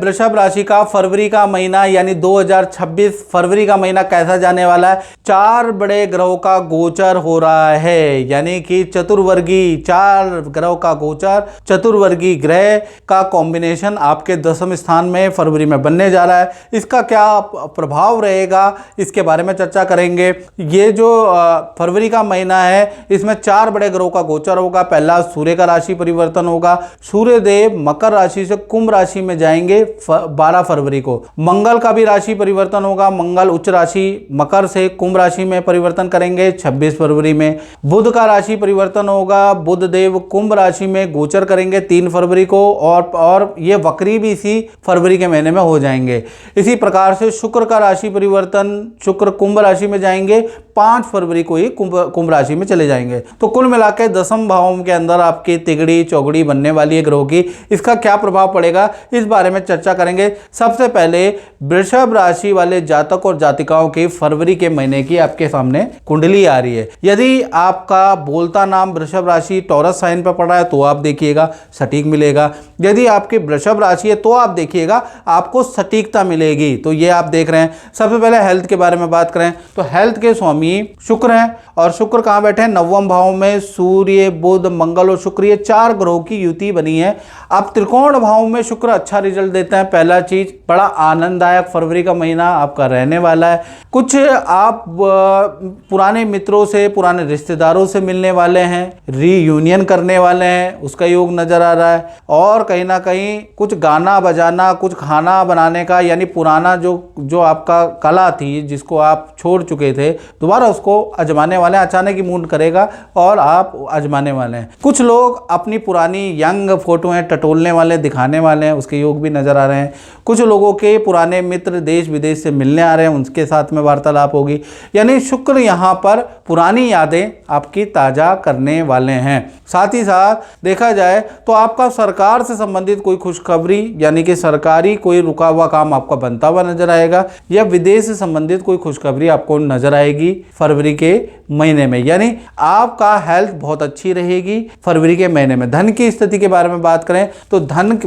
वृषभ राशि का फरवरी का महीना यानी 2026 फरवरी का महीना कैसा जाने वाला है। 4 बड़े ग्रहों का गोचर हो रहा है, यानी कि चतुर्वर्गीय 4 ग्रहों का गोचर, चतुर्वर्गीय ग्रह का कॉम्बिनेशन आपके 10वें स्थान में फरवरी में बनने जा रहा है। इसका क्या प्रभाव रहेगा इसके बारे में चर्चा करेंगे। ये जो फरवरी का महीना है इसमें 4 बड़े ग्रहों का गोचर होगा। पहला सूर्य का राशि परिवर्तन होगा। सूर्य देव मकर राशि से कुंभ राशि में जाएंगे 12 फरवरी को। मंगल का भी राशि परिवर्तन होगा। मंगल उच्च राशि मकर से कुंभ राशि में परिवर्तन करेंगे 26 फरवरी में। बुध का राशि परिवर्तन होगा। बुध देव कुंभ राशि में गोचर करेंगे 3 फरवरी को और ये वक्री भी इसी फरवरी के महीने में हो जाएंगे। इसी प्रकार से शुक्र का राशि परिवर्तन, शुक्र कुंभ राशि में जाएंगे 5 फरवरी को ही कुंभ राशि में चले जाएंगे। तो कुल मिलाकर 10वें भाव के अंदर आपकी तिगड़ी चौगड़ी बनने वाली है ग्रहों की। इसका क्या प्रभाव पड़ेगा इस बारे में चर्चा करेंगे। सबसे पहले वृषभ राशि वाले जातक और जातिकाओं की फरवरी के महीने की आपके सामने कुंडली आ रही है। यदि आपका बोलता नाम वृषभ राशि टॉरस साइन पर पड़ रहा है तो आप देखिएगा सटीक मिलेगा। यदि आपकी वृषभ राशि है तो आप देखिएगा आपको सटीकता मिलेगी। तो ये आप देख रहे हैं। सबसे पहले हेल्थ के बारे में बात करें तो हेल्थ के स्वामी शुक्र हैं और शुक्र कहां बैठे हैं 9वें भाव में। सूर्य बुध मंगल और शुक्र ये 4 ग्रहों की युति बनी है। अब त्रिकोण भाव में शुक्र अच्छा रिजल्ट देते हैं। पहला चीज बड़ा आनंददायक फरवरी का महीना आपका रहने वाला है। कुछ आप पुराने मित्रों से पुराने रिश्तेदारों से मिलने वाले हैं, रीयूनियन करने वाले हैं, उसका योग नजर आ रहा है। और कहीं ना कहीं कुछ गाना बजाना, कुछ खाना बनाने का, यानी पुराना जो आपका कला थी जिसको आप छोड़ चुके थे दोबारा उसको आजमाने वाले हैं। अचानक ही मूड करेगा और आप आजमाने वाले हैं। कुछ लोग अपनी पुरानी यंग फोटो हैं टटोलने वाले, दिखाने वाले हैं, उसके योग भी नजर आ रहे हैं। कुछ लोगों के पुराने मित्र देश विदेश से मिलने आ रहे हैं, उनके साथ में वार्तालाप होगी। यानी शुक्र यहाँ पर पुरानी यादें आपकी ताजा करने वाले हैं। साथ ही साथ देखा जाए तो आपका सरकार से संबंधित कोई खुशखबरी, यानी कि सरकारी कोई रुका हुआ काम आपका बनता हुआ नजर आएगा, या विदेश से संबंधित कोई खुशखबरी आपको नजर आएगी फरवरी के महीने में। यानी आपका हेल्थ बहुत अच्छी रहेगी फरवरी के महीने में। धन की स्थिति के बारे में बात करें तो धन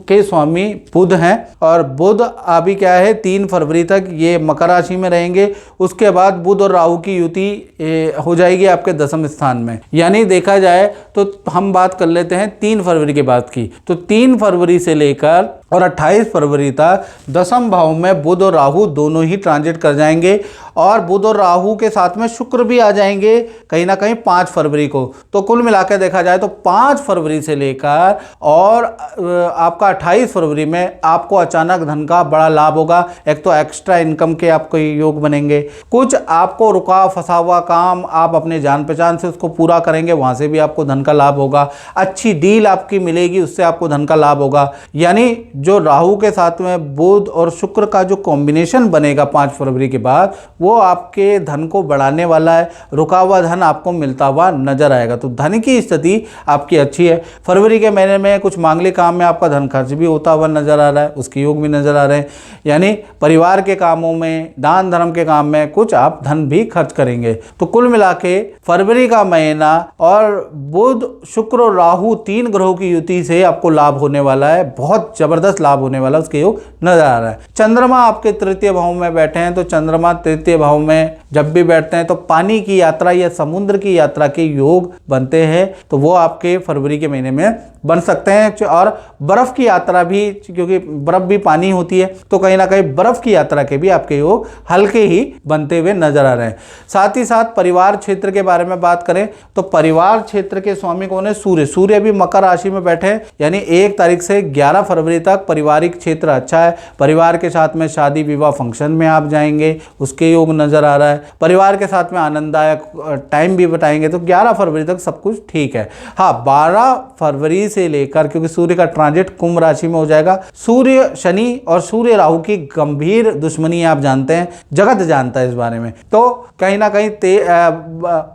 के स्वामी बुध हैं और बुध अभी क्या है 3 फरवरी तक ये मकर राशि में रहेंगे। उसके बाद बुध और राहु की युति हो जाएगी आपके 10वें स्थान में। यानी देखा जाए तो हम बात कर लेते हैं 3 फरवरी के बाद की। तो 3 फरवरी से लेकर और 28 फरवरी तक 10वें भाव में बुध और राहु दोनों ही ट्रांजिट कर जाएंगे और बुध और राहु के साथ में शुक्र भी आ जाएंगे कहीं ना कहीं 5 फरवरी को। तो कुल मिलाकर देखा जाए तो 5 फरवरी से लेकर और आपका 28 फरवरी में आपको अचानक धन का बड़ा लाभ होगा। एक तो एक्स्ट्रा इनकम के आपको योग बनेंगे। कुछ आपको रुका फंसा हुआ काम आप अपने जान पहचान से उसको पूरा करेंगे, वहां से भी आपको धन का लाभ होगा। अच्छी डील आपकी मिलेगी, उससे आपको धन का लाभ होगा। यानी जो राहु के साथ में बुध और शुक्र का जो कॉम्बिनेशन बनेगा 5 फरवरी के बाद वो आपके धन को बढ़ाने वाला है। रुका हुआ धन आपको मिलता हुआ नजर आएगा। तो धन की स्थिति आपकी अच्छी है। फरवरी के महीने में कुछ मांगलिक काम में आपका धन खर्च भी होता हुआ नजर आ रहा है, उसके योग भी नजर आ रहे हैं। यानी परिवार के कामों में, दान धर्म के काम में कुछ आप धन भी खर्च करेंगे। तो कुल मिला के फरवरी का महीना और बुध शुक्र और राहु 3 ग्रहों की युति से आपको लाभ होने वाला है। बहुत जबरदस्त लाभ होने वाला उसके योग नजर आ रहा है। चंद्रमा आपके 3य भाव में बैठे हैं। तो चंद्रमा 3य भाव में जब भी बैठते हैं तो पानी की यात्रा या समुद्र की यात्रा के योग बनते हैं। तो वो आपके फरवरी के महीने में बन सकते हैं। और बर्फ की यात्रा भी, क्योंकि बर्फ भी पानी होती है, तो कहीं ना कहीं बर्फ की यात्रा के भी आपके योग हल्के ही बनते हुए नजर आ रहे हैं। साथ ही साथ परिवार क्षेत्र के बारे में बात करें तो परिवार क्षेत्र के स्वामी कौन है? सूर्य। सूर्य भी मकर राशि में बैठे हैं। यानी 1 तारीख से 11 फरवरी तक पारिवारिक क्षेत्र अच्छा है। परिवार के साथ में शादी विवाह फंक्शन में आप जाएंगे, उसके योग नजर आ रहा है। परिवार के साथ में आनंददायक टाइम भी बताएंगे। तो 11 फरवरी तक सब कुछ ठीक है। हाँ, 12 फरवरी से लेकर, क्योंकि सूर्य का ट्रांजिट कुंभ राशि में हो जाएगा। सूर्य शनि और सूर्य राहु की गंभीर दुश्मनी आप जानते हैं, जगत जानता है इस बारे में। तो कहीं ना कहीं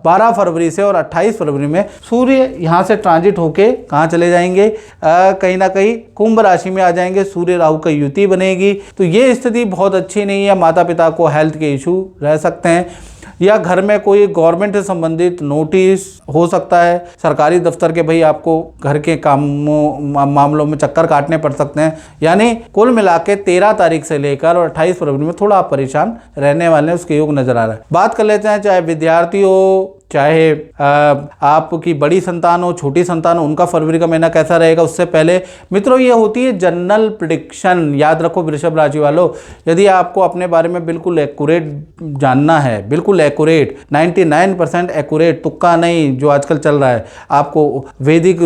12 फरवरी से और 28 फरवरी में सूर्य यहाँ से ट्रांजिट होके कहाँ चले जाएंगे? कहीं ना कहीं कुंभ राशि में आ जाएंगे। सूर्य राहु की युति बनेगी। तो ये स्थिति बहुत अच्छी नहीं है। माता पिता को हेल्थ के इशू रह सकते हैं। या घर में कोई गवर्नमेंट से संबंधित नोटिस हो सकता है, सरकारी दफ्तर के भाई आपको घर के कामों मामलों में चक्कर काटने पड़ सकते हैं। यानी कुल मिला के 13 तारीख से लेकर और 28 फरवरी में थोड़ा आप परेशान रहने वाले हैं, उसके योग नजर आ रहा है। बात कर लेते हैं, चाहे विद्यार्थी हो, चाहे आपकी बड़ी संतान हो, छोटी संतान हो, उनका फरवरी का महीना कैसा रहेगा। उससे पहले मित्रों ये होती है जनरल प्रेडिक्शन। याद रखो वृषभ राशि वालों, यदि आपको अपने बारे में बिल्कुल एक्यूरेट जानना है, बिल्कुल एक्यूरेट 99% एक्यूरेट, तुक्का नहीं जो आजकल चल रहा है, आपको वैदिक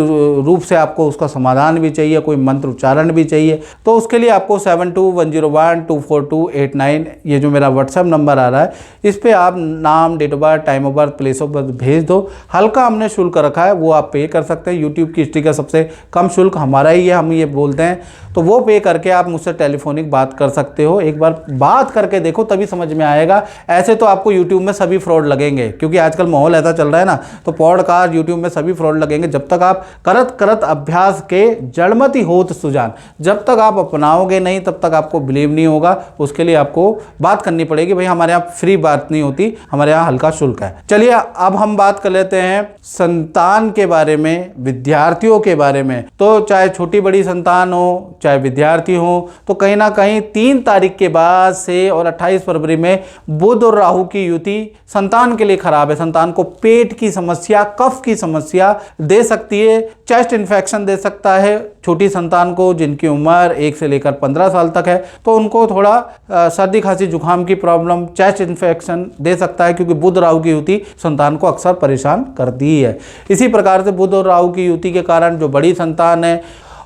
रूप से आपको उसका समाधान भी चाहिए, कोई मंत्र उच्चारण भी चाहिए, तो उसके लिए आपको 7210124289 ये जो मेरा व्हाट्सएप नंबर आ रहा है, इस पर आप नाम, date of birth, time of birth, place of भेज दो। हल्का हमने शुल्क रखा है, वो आप पे कर सकते हैं। यूट्यूब की हिस्ट्री का सबसे कम शुल्क हमारा ही है, हम ये बोलते हैं, तो वो पे करके आप मुझसे टेलीफोनिक बात कर सकते हो। एक बार बात करके देखो तभी समझ में आएगा। ऐसे तो आपको यूट्यूब में सभी फ्रॉड लगेंगे, क्योंकि आजकल माहौल ऐसा चल रहा है ना, तो पॉडकास्ट यूट्यूब में सभी फ्रॉड लगेंगे। जब तक आप करत करत अभ्यास के जड़मति होत सुजान, जब तक आप अपनाओगे नहीं तब तक आपको बिलीव नहीं होगा। उसके लिए आपको बात करनी पड़ेगी। भाई हमारे यहाँ फ्री बात नहीं होती, हमारे यहाँ हल्का शुल्क है। चलिए अब हम बात कर लेते हैं संतान के बारे में, विद्यार्थियों के बारे में। तो चाहे छोटी बड़ी संतान हो, चाहे विद्यार्थी हो, तो कहीं ना कहीं 3 तारीख के बाद से और 28 फरवरी में बुध और राहु की युति संतान के लिए खराब है। संतान को पेट की समस्या, कफ की समस्या दे सकती है, चेस्ट इन्फेक्शन दे सकता है। छोटी संतान को जिनकी उम्र 1 से लेकर 15 साल तक है, तो उनको थोड़ा सर्दी खांसी जुकाम की प्रॉब्लम, चेस्ट इन्फेक्शन दे सकता है, क्योंकि बुध राहु की युति संतान को अक्सर परेशान करती है। इसी प्रकार से बुध और राहु की युति के कारण जो बड़ी संतान है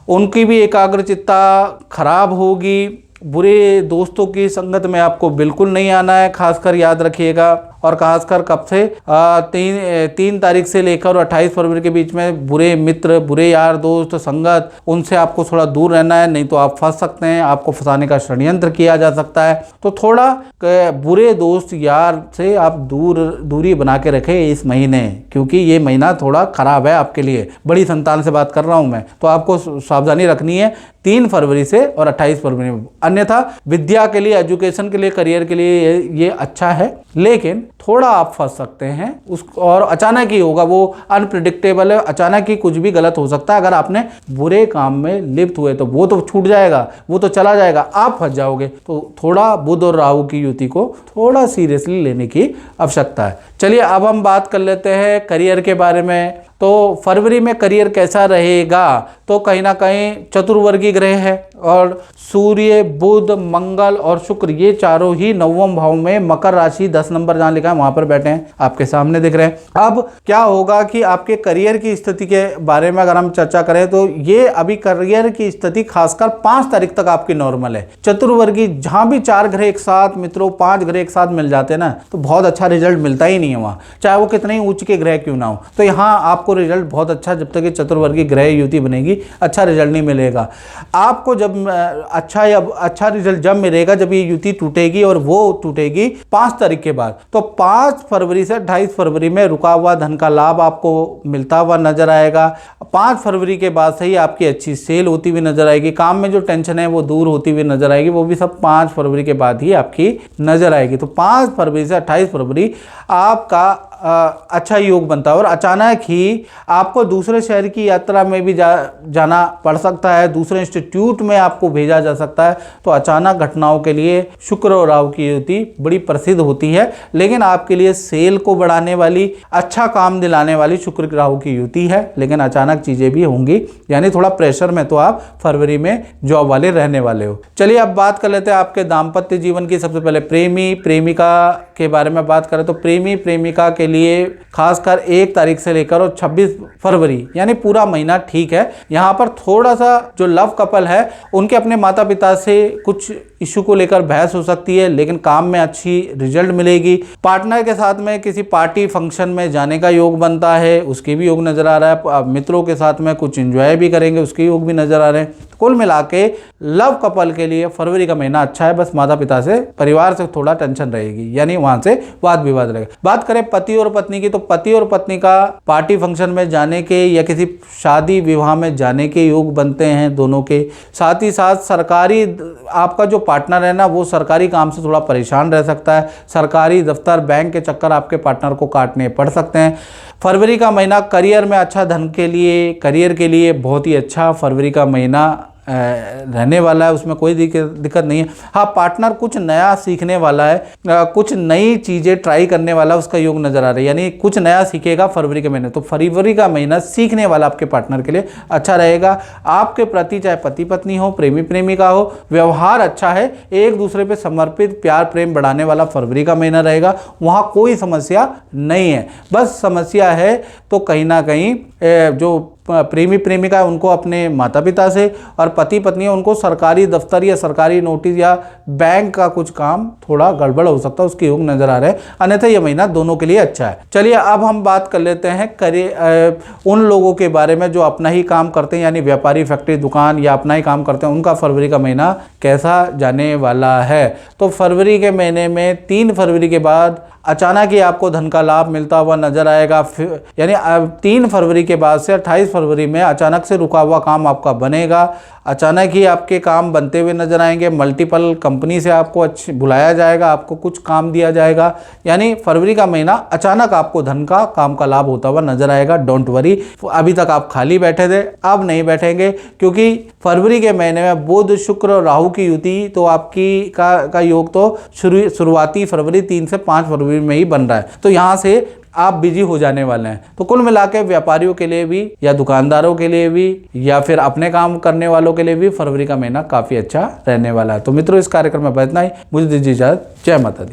उनकी भी एकाग्रचित्ता खराब होगी। बुरे दोस्तों की संगत में आपको बिल्कुल नहीं आना है, खासकर याद रखिएगा। और खासकर कब से 3 तारीख से लेकर 28 फरवरी के बीच में बुरे मित्र, बुरे यार दोस्त संगत, उनसे आपको थोड़ा दूर रहना है, नहीं तो आप फंस सकते हैं, आपको फंसाने का षड्यंत्र किया जा सकता है। तो थोड़ा बुरे दोस्त यार से आप दूरी बना के रखें इस महीने, क्योंकि ये महीना थोड़ा खराब है आपके लिए। बड़ी संतान से बात कर रहा हूँ मैं, तो आपको सावधानी रखनी है 3 फरवरी से और 28 फरवरी में। अन्यथा विद्या के लिए, एजुकेशन के लिए, करियर के लिए ये अच्छा है, लेकिन थोड़ा आप फंस सकते हैं उस, और अचानक ही होगा, वो अनप्रिडिक्टेबल है, अचानक ही कुछ भी गलत हो सकता है। अगर आपने बुरे काम में लिप्त हुए तो वो तो छूट जाएगा, वो तो चला जाएगा, आप फंस जाओगे। तो थोड़ा बुध और राहु की युति को थोड़ा सीरियसली लेने की आवश्यकता है। चलिए अब हम बात कर लेते हैं करियर के बारे में। तो फरवरी में करियर कैसा रहेगा, तो कहीं ना कहीं चतुर्वर्गीय ग्रह है, और सूर्य, बुध, मंगल और शुक्र ये चारों ही 9वें भाव में मकर राशि 10 नंबर जहां लिखा है वहां पर बैठे हैं, आपके सामने दिख रहे हैं। अब क्या होगा कि आपके करियर की स्थिति के बारे में अगर हम चर्चा करें तो ये अभी करियर की स्थिति खासकर 5 तारीख तक आपकी नॉर्मल है। चतुर्वर्गीय जहां भी 4 ग्रह एक साथ, मित्रों 5 ग्रह एक साथ मिल जाते हैं ना, तो बहुत अच्छा रिजल्ट मिलता ही नहीं है वहां, चाहे वो कितने ही उच्च के ग्रह क्यों ना हो। तो यहाँ आपको रिजल्ट बहुत अच्छा, जब तक ये चतुर्वर्गीय ग्रह युति बनेगी अच्छा रिजल्ट नहीं मिलेगा आपको। जब अच्छा रिजल्ट जब मिलेगा जब ये युति टूटेगी, और वो टूटेगी 5 तारीख के बाद। तो 5 फरवरी से 28 फरवरी में रुका हुआ धन का लाभ आपको मिलता हुआ नजर आएगा। 5 फरवरी के बाद से ही आपकी अच्छी सेल होती हुई नजर आएगी, काम में जो टेंशन है वो दूर होती हुई नजर आएगी, वो भी सब 5 फरवरी के बाद ही आपकी नजर आएगी। तो 5 फरवरी से 28 फरवरी आपका अच्छा योग बनता है, और अचानक ही आपको दूसरे शहर की यात्रा में भी जाना पड़ सकता है, दूसरे इंस्टीट्यूट में आपको भेजा जा सकता है। तो अचानक घटनाओं के लिए शुक्र और राहु की युति बड़ी प्रसिद्ध होती है, लेकिन आपके लिए सेल को बढ़ाने वाली, अच्छा काम दिलाने वाली शुक्र राहु की युति है, लेकिन अचानक चीजें भी होंगी, यानी थोड़ा प्रेशर में तो आप फरवरी में जॉब वाले रहने वाले हो। चलिए अब बात कर लेते हैं आपके दाम्पत्य जीवन की। सबसे पहले प्रेमी प्रेमिका के बारे में बात करें तो प्रेमी प्रेमिका के लिए खासकर 1 तारीख से लेकर और 26 फरवरी यानी पूरा महीना ठीक है। यहाँ पर थोड़ा सा जो लव कपल है उनके अपने माता पिता से कुछ इशू को लेकर बहस हो सकती है, लेकिन काम में अच्छी रिजल्ट मिलेगी। पार्टनर के साथ में किसी पार्टी फंक्शन में जाने का योग बनता है, उसके भी योग नजर आ रहा है। मित्रों के साथ में कुछ एंजॉय भी करेंगे, उसके योग भी नजर आ रहे हैं। कुल मिला के लव कपल के लिए फरवरी का महीना अच्छा है, बस माता पिता से, परिवार से थोड़ा टेंशन रहेगी, यानी वहां से वाद विवाद रहेगा। बात करें पति और पत्नी की, तो पति और पत्नी का पार्टी फंक्शन में जाने के या किसी शादी विवाह में जाने के योग बनते हैं दोनों के। साथ ही साथ सरकारी, आपका जो पार्टनर है ना वो सरकारी काम से थोड़ा परेशान रह सकता है। सरकारी दफ्तर, बैंक के चक्कर आपके पार्टनर को काटने पड़ सकते हैं। फरवरी का महीना करियर में अच्छा, धन के लिए, करियर के लिए बहुत ही अच्छा फरवरी का महीना रहने वाला है, उसमें कोई दिक्कत नहीं है। हाँ, पार्टनर कुछ नया सीखने वाला है, कुछ नई चीज़ें ट्राई करने वाला, उसका योग नज़र आ रहा है, यानी कुछ नया सीखेगा फरवरी के महीने। तो फरवरी का महीना सीखने वाला आपके पार्टनर के लिए अच्छा रहेगा। आपके प्रति चाहे पति पत्नी हो, प्रेमी प्रेमिका हो, व्यवहार अच्छा है, एक दूसरे पे समर्पित, प्यार प्रेम बढ़ाने वाला फरवरी का महीना रहेगा। वहाँ कोई समस्या नहीं है। बस समस्या है तो कहीं ना कहीं जो प्रेमी प्रेमिका है उनको अपने माता पिता से, और पति पत्नी है उनको सरकारी दफ्तर या सरकारी नोटिस या बैंक का कुछ काम थोड़ा गड़बड़ हो सकता है, उसके योग नजर आ रहे हैं। अन्यथा यह महीना दोनों के लिए अच्छा है। चलिए अब हम बात कर लेते हैं उन लोगों के बारे में जो अपना ही काम करते हैं, यानी व्यापारी, फैक्ट्री, दुकान या अपना ही काम करते हैं, उनका फरवरी का महीना कैसा जाने वाला है। तो फरवरी के महीने में 3 फरवरी के बाद अचानक ही आपको धन का लाभ मिलता हुआ नजर आएगा। यानी 3 फरवरी के बाद से 28 फरवरी में अचानक से रुका हुआ काम आपका बनेगा। अचानक ही आपके काम बनते हुए नजर आएंगे। मल्टीपल कंपनी से आपको बुलाया जाएगा, आपको कुछ काम दिया जाएगा। यानी फरवरी का महीना अचानक आपको धन का, काम का लाभ होता हुआ नजर आएगा। डोंट वरी, अभी तक आप खाली बैठे थे, अब नहीं बैठेंगे, क्योंकि फरवरी के महीने में बुध, शुक्र, राहु की युति तो आपकी का योग तो शुरुआती फरवरी 3 से 5 फरवरी में ही बन रहा है। तो यहाँ से आप बिजी हो जाने वाले हैं। तो कुल मिला के व्यापारियों के लिए भी या दुकानदारों के लिए भी या फिर अपने काम करने वालों के लिए भी फरवरी का महीना काफ़ी अच्छा रहने वाला है। तो मित्रों, इस कार्यक्रम में इतना ही। मुझे दीजिए इजाजत। जय माता दी।